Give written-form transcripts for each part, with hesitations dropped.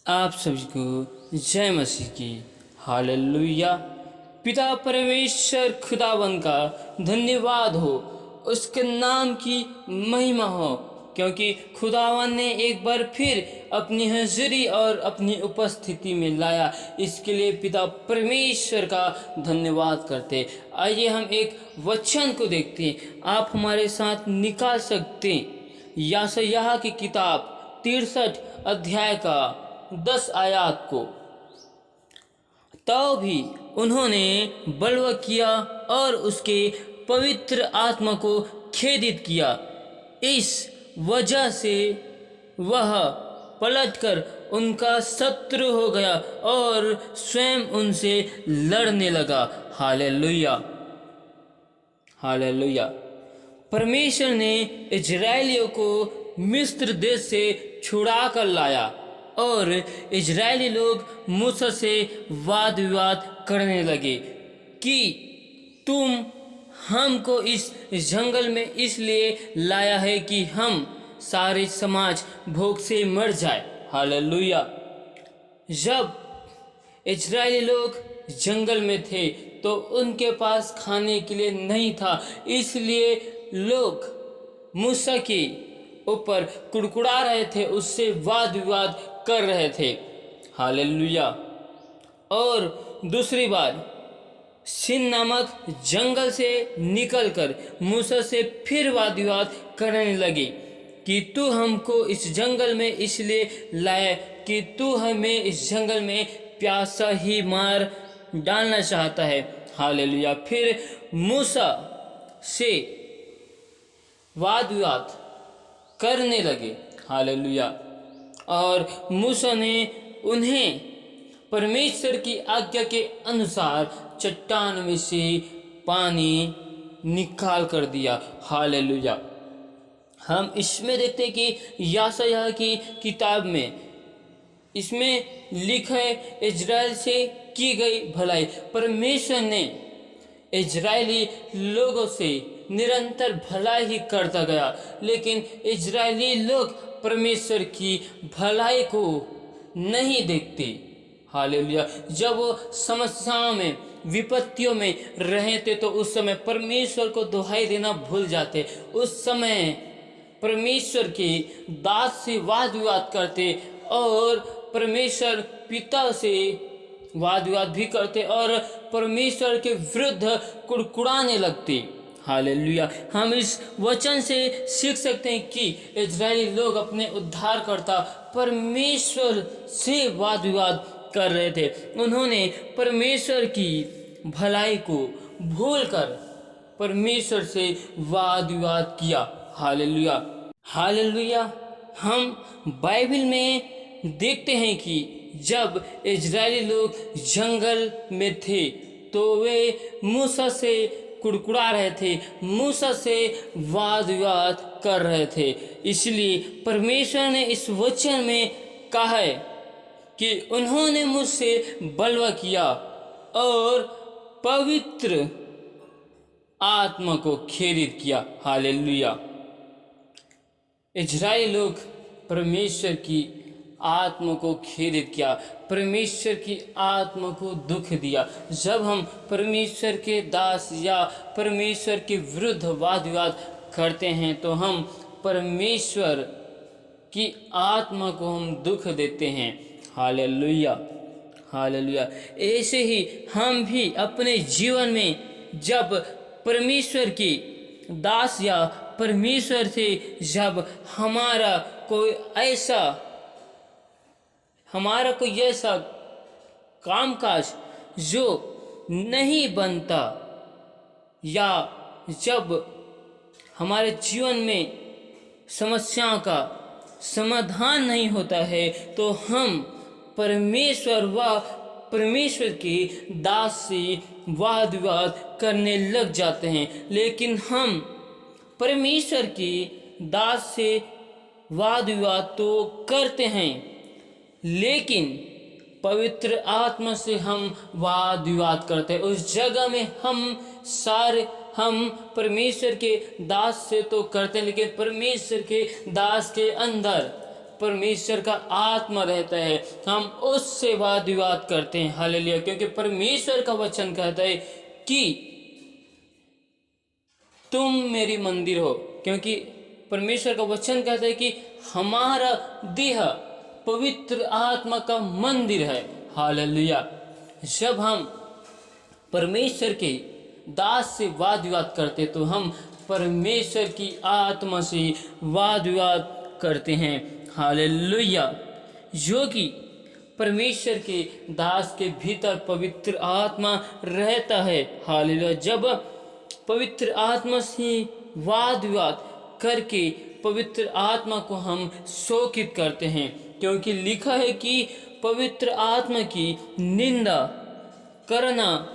आप सभी को जय मसीह की। हालेलुया। पिता परमेश्वर खुदावन का धन्यवाद हो, उसके नाम की महिमा हो, क्योंकि खुदावन ने एक बार फिर अपनी हाजिरी और अपनी उपस्थिति में लाया। इसके लिए पिता परमेश्वर का धन्यवाद करते। आइए हम एक वचन को देखते हैं। आप हमारे साथ निकाल सकते हैं यशायाह की किताब 63 अध्याय का 10 आयत को। तो भी उन्होंने बलवा किया और उसके पवित्र आत्मा को खेदित किया। इस वजह से वह पलटकर उनका शत्रु हो गया और स्वयं उनसे लड़ने लगा। Hallelujah, hallelujah. परमेश्वर ने इजरायलियों को मिस्र देश से छुड़ा कर लाया और इजरायली लोग मूसा से वाद विवाद करने लगे कि तुम हमको इस जंगल में इसलिए लाया है कि हम सारे समाज भूख से मर जाए। हालेलुया। जब इजरायली लोग जंगल में थे तो उनके पास खाने के लिए नहीं था, इसलिए लोग मूसा के ऊपर कुड़कुड़ा रहे थे, उससे वाद विवाद कर रहे थे। हालेलुया। और दूसरी बार सिन नामक जंगल से निकलकर मूसा से फिर वाद विवाद करने लगे कि तू हमको इस जंगल में इसलिए लाया कि तू हमें इस जंगल में प्यासा ही मार डालना चाहता है। हालेलुया। फिर मूसा से वाद विवाद करने लगे। हालेलुया। और मूसा ने उन्हें परमेश्वर की आज्ञा के अनुसार चट्टान में से पानी निकाल कर दिया। हालेलुया। हम इसमें देखते हैं कि यशायाह की किताब में इसमें लिखा है इजराइल से की गई भलाई। परमेश्वर ने इजरायली लोगों से निरंतर भलाई ही करता गया, लेकिन इजरायली लोग परमेश्वर की भलाई को नहीं देखते। हालेलुया। जब वो समस्याओं में विपत्तियों में रहे थे तो उस समय परमेश्वर को दुहाई देना भूल जाते। उस समय परमेश्वर के दास से वाद विवाद करते और परमेश्वर पिता से वाद विवाद भी करते और परमेश्वर के विरुद्ध कुड़कुड़ाने लगते। हालेलुया। हम इस वचन से सीख सकते हैं कि इजरायली लोग अपने उद्धारकर्ता परमेश्वर से वाद विवाद कर रहे थे। उन्होंने परमेश्वर की भलाई को भूलकर परमेश्वर से वाद विवाद किया। Hallelujah, hallelujah. हम बाइबल में देखते हैं कि जब इजरायली लोग जंगल में थे तो वे मूसा से कुड़कुड़ा रहे थे, मूसा से वाद विवाद कर रहे थे। इसलिए परमेश्वर ने इस वचन में कहा है कि उन्होंने मुझसे बलवा किया और पवित्र आत्मा को खेदित किया। हालेलुया। इजरायली लोग परमेश्वर की आत्मा को खेदित किया, परमेश्वर की आत्मा को दुख दिया। जब हम परमेश्वर के दास या परमेश्वर के विरुद्ध वाद विवाद करते हैं तो हम परमेश्वर की आत्मा को हम दुख देते हैं। Hallelujah, hallelujah. ऐसे ही हम भी अपने जीवन में जब परमेश्वर की दास या परमेश्वर से जब हमारा कोई ऐसा कामकाज जो नहीं बनता या जब हमारे जीवन में समस्याओं का समाधान नहीं होता है तो हम परमेश्वर के दास से वाद विवाद करने लग जाते हैं। लेकिन हम परमेश्वर के दास से वाद विवाद तो करते हैं, लेकिन पवित्र आत्मा से हम वाद विवाद करते हैं। उस जगह में हम परमेश्वर के दास से तो करते हैं, लेकिन परमेश्वर के दास के अंदर परमेश्वर का आत्मा रहता है, हम उससे वाद विवाद करते हैं। हालेलुया। क्योंकि परमेश्वर का वचन कहता है कि तुम मेरी मंदिर हो। क्योंकि परमेश्वर का वचन कहता है कि हमारा देह पवित्र आत्मा का मंदिर है। हालेलुया। जब हम परमेश्वर के दास से वाद विवाद करते तो हम परमेश्वर की आत्मा से वाद विवाद करते हैं। हालेलुया। जो कि परमेश्वर के दास के भीतर पवित्र आत्मा रहता है। हालेलुया। जब पवित्र आत्मा से वाद विवाद करके पवित्र आत्मा को हम शोकित करते हैं, क्योंकि लिखा है कि पवित्र आत्मा की निंदा करना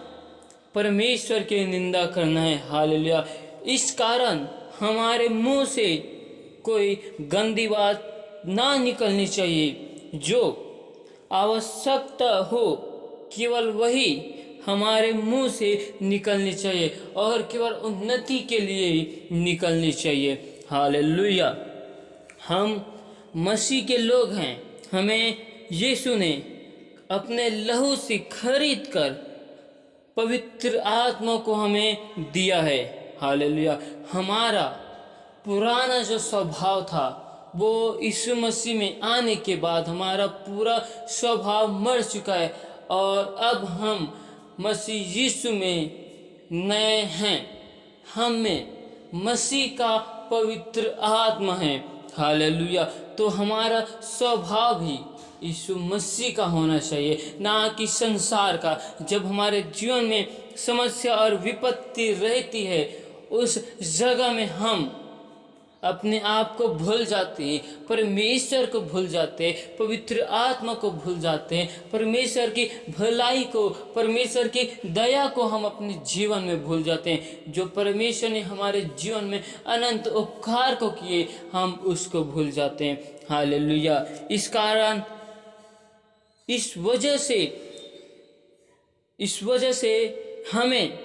परमेश्वर की निंदा करना है। हालेलुया। इस कारण हमारे मुंह से कोई गंदी बात ना निकलनी चाहिए। जो आवश्यकता हो केवल वही हमारे मुंह से निकलनी चाहिए और केवल उन्नति के लिए निकलनी चाहिए। हालेलुया। हम मसीह के लोग हैं। हमें यीशु ने अपने लहू से खरीद कर पवित्र आत्मा को हमें दिया है। हालेलुया। हमारा पुराना जो स्वभाव था वो यीशु मसीह में आने के बाद हमारा पूरा स्वभाव मर चुका है और अब हम मसीह यीशु में नए हैं। हम में मसीह का पवित्र आत्मा है। हालेलुया। तो हमारा स्वभाव भी यीशु मसीह का होना चाहिए, ना कि संसार का। जब हमारे जीवन में समस्या और विपत्ति रहती है उस जगह में हम अपने आप को भूल जाते हैं, परमेश्वर को भूल जाते हैं, पवित्र आत्मा को भूल जाते हैं, परमेश्वर की भलाई को, परमेश्वर की दया को हम अपने जीवन में भूल जाते हैं। जो परमेश्वर ने हमारे जीवन में अनंत उपकार को किए हम उसको भूल जाते हैं। हालेलुया। इस कारण इस वजह से हमें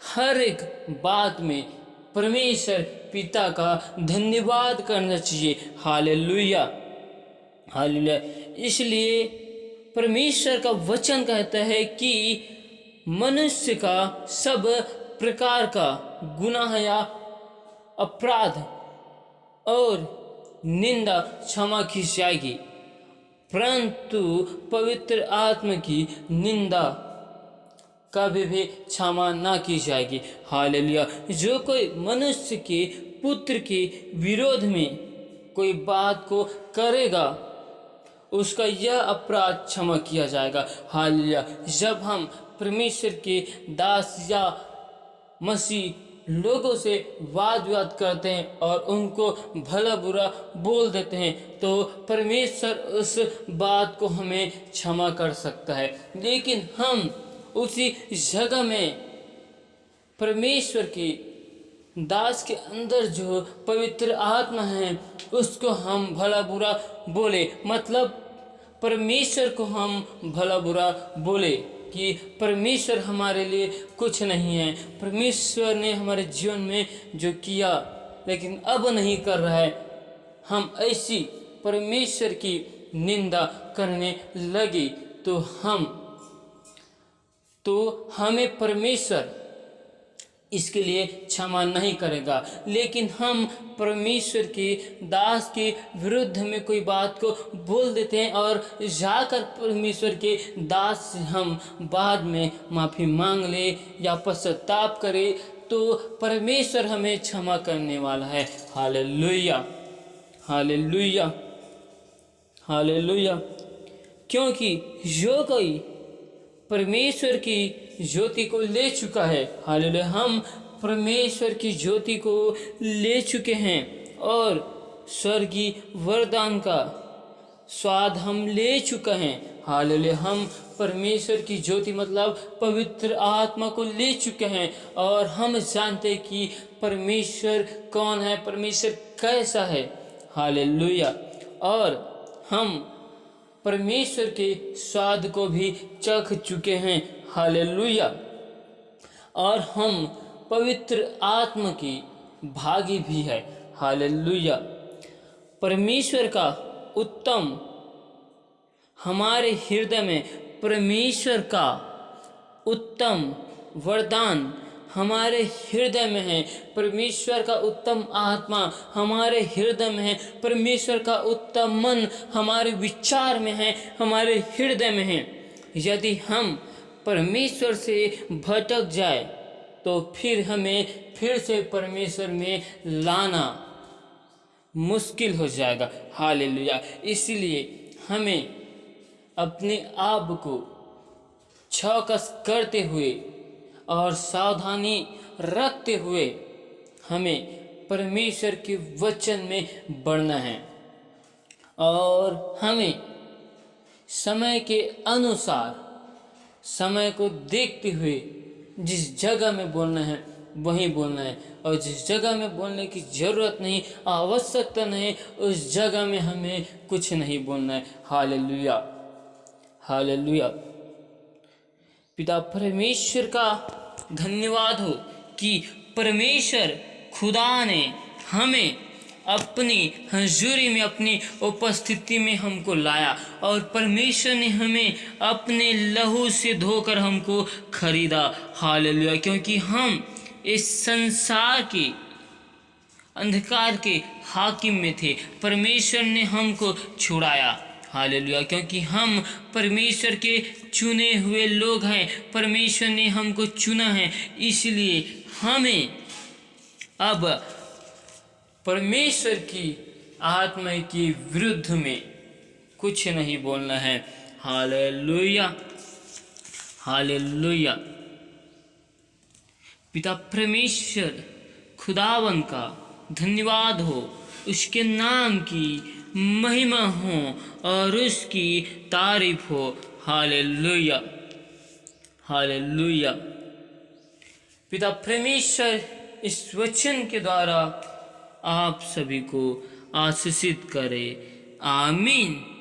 हर एक बात में परमेश्वर पिता का धन्यवाद करना चाहिए। हालेलुया। हालेलुया। इसलिए परमेश्वर का वचन कहता है कि मनुष्य का सब प्रकार का गुनाह या अपराध और निंदा क्षमा की जाएगी, परंतु पवित्र आत्मा की निंदा कभी भी क्षमा ना की जाएगी। हालेलुया। जो कोई मनुष्य के पुत्र के विरोध में कोई बात को करेगा उसका यह अपराध क्षमा किया जाएगा। हालेलुया। जब हम परमेश्वर के दास या मसीह लोगों से वाद विवाद करते हैं और उनको भला बुरा बोल देते हैं तो परमेश्वर उस बात को हमें क्षमा कर सकता है। लेकिन हम उसी जगह में परमेश्वर के दास के अंदर जो पवित्र आत्मा है उसको हम भला बुरा बोले, मतलब परमेश्वर को हम भला बुरा बोले कि परमेश्वर हमारे लिए कुछ नहीं है, परमेश्वर ने हमारे जीवन में जो किया लेकिन अब नहीं कर रहा है, हम ऐसी परमेश्वर की निंदा करने लगे तो हमें परमेश्वर इसके लिए क्षमा नहीं करेगा। लेकिन हम परमेश्वर के दास के विरुद्ध में कोई बात को बोल देते हैं और जाकर परमेश्वर के दास से हम बाद में माफ़ी मांग ले या पश्चाताप करें तो परमेश्वर हमें क्षमा करने वाला है। हालेलुया। हालेलुया। हालेलुया। क्योंकि जो कोई परमेश्वर की ज्योति को ले चुका है, हालेलुया, हम परमेश्वर की ज्योति को ले चुके हैं और स्वर्गीय वरदान का स्वाद हम ले चुके हैं। हालेलुया। हम परमेश्वर की ज्योति मतलब पवित्र आत्मा को ले चुके हैं और हम जानते हैं कि परमेश्वर कौन है, परमेश्वर कैसा है। हालेलुया। और हम परमेश्वर के स्वाद को भी चख चुके हैं। हालेलुया। और हम पवित्र आत्मा की भागी भी है। हालेलुया। परमेश्वर का उत्तम हमारे हृदय में परमेश्वर का उत्तम वरदान हमारे हृदय में है, परमेश्वर का उत्तम आत्मा हमारे हृदय में है, परमेश्वर का उत्तम मन हमारे विचार में है, हमारे हृदय में है। यदि हम परमेश्वर से भटक जाए तो फिर हमें फिर से परमेश्वर में लाना मुश्किल हो जाएगा। हालेलुया। इसलिए हमें अपने आप को चौकस करते हुए और सावधानी रखते हुए हमें परमेश्वर के वचन में बढ़ना है और हमें समय के अनुसार, समय को देखते हुए जिस जगह में बोलना है वहीं बोलना है, और जिस जगह में बोलने की ज़रूरत नहीं, आवश्यकता नहीं, उस जगह में हमें कुछ नहीं बोलना है। Hallelujah, hallelujah. पिता परमेश्वर का धन्यवाद हो कि परमेश्वर खुदा ने हमें अपनी हजूरी में, अपनी उपस्थिति में हमको लाया और परमेश्वर ने हमें अपने लहू से धोकर हमको खरीदा। हालेलुया। क्योंकि हम इस संसार के अंधकार के हाकिम में थे, परमेश्वर ने हमको छुड़ाया। हालेलुया। क्योंकि हम परमेश्वर के चुने हुए लोग हैं, परमेश्वर ने हमको चुना है, इसलिए हमें अब परमेश्वर की आत्मा के विरुद्ध में कुछ नहीं बोलना है। Hallelujah, hallelujah. पिता परमेश्वर खुदावन का धन्यवाद हो, उसके नाम की महिमा हो और उसकी तारीफ हो। Hallelujah, hallelujah. पिता परमेश्वर इस वचन के द्वारा आप सभी को आशीषित करे। आमीन।